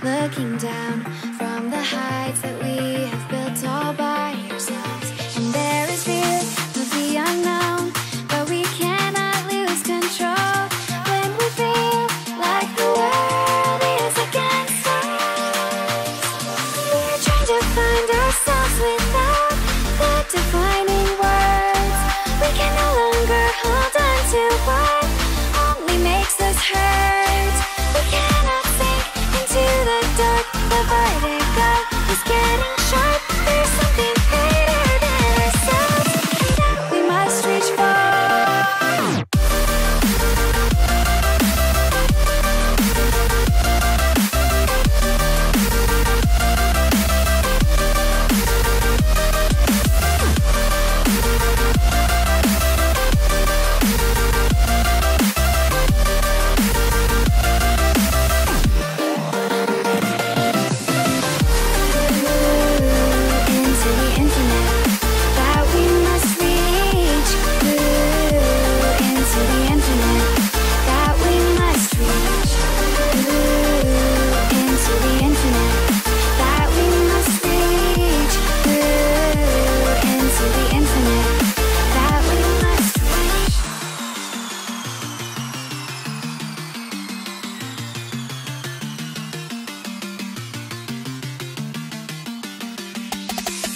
looking down from the heights that we have built all by ourselves. And there is fear of the unknown, but we cannot lose control when we feel like the world is against us. We're trying to find ourselves without the defining words. We can no longer hold on to what only makes us hurt. We cannot sink into the dark. The vertigo is getting sharp. There's something greater than ourselves that we must reach for.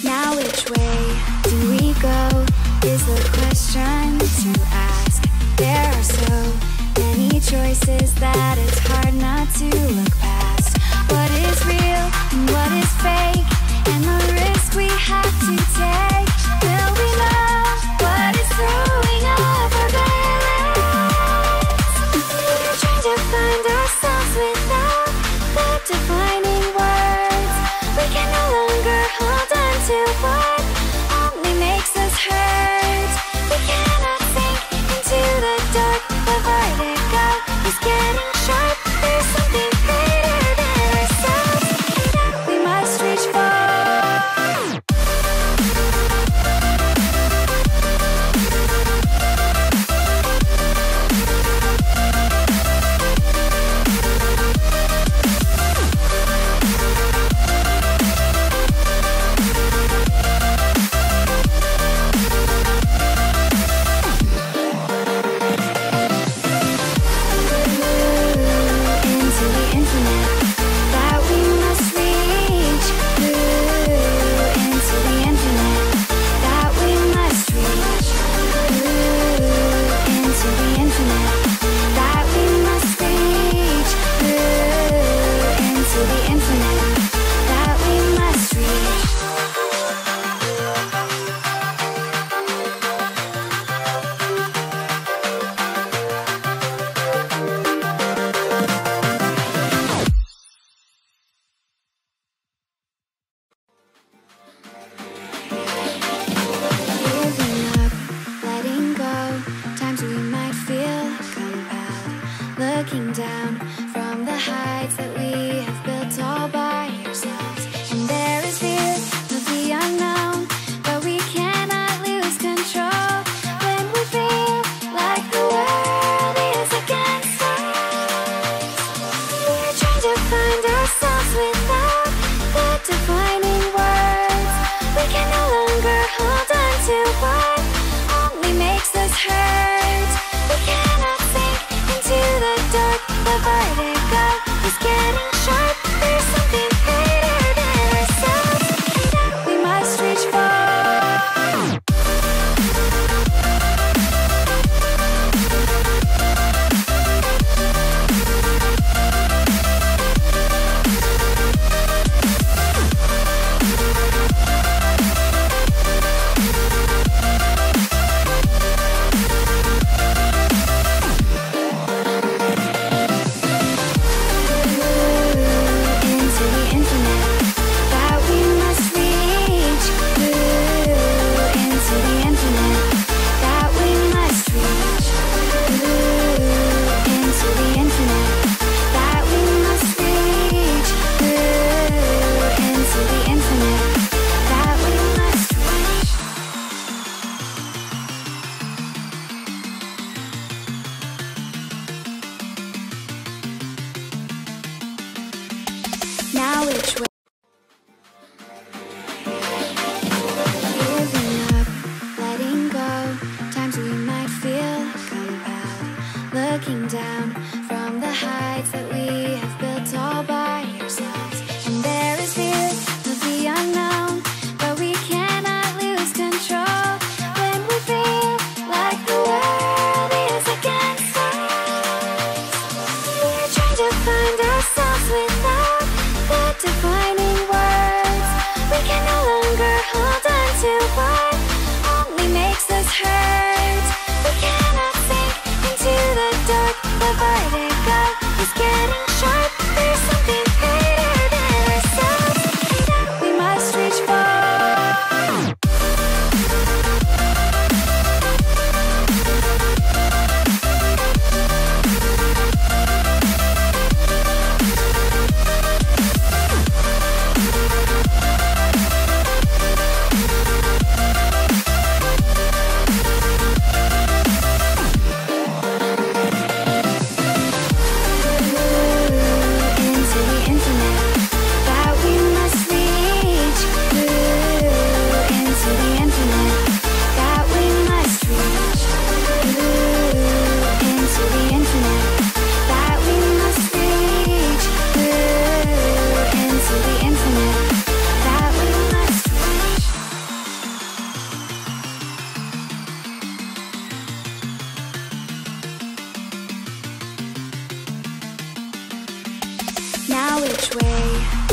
Now which way do we go is the question to ask. There are so many choices that it's hard not to look past. What is real and what is fake, and the risk we have to take. Will we know what is throwing off our balance? We're trying to find ourselves without the defining words. We can no longer hold on to what only makes us hurt. We cannot sink into the dark. The vertigo is getting sharp. There's something greater Now which way? Giving up, letting go. Times we might feel compelled. Looking down from the heights that we have built all by ourselves. And there is fear of the unknown, but we cannot lose control. When we feel like the world is against us, we're trying to find ourselves without the defining words. We can no longer hold on to what only makes us hurt. We cannot sink into the dark. The vertigo is getting sharp. There's something greater than ourselves that we must reach for. Into the infinite that we must reach. Into the infinite that we must reach. Into the infinite that we must reach. Into the infinite that we must reach. Now which way?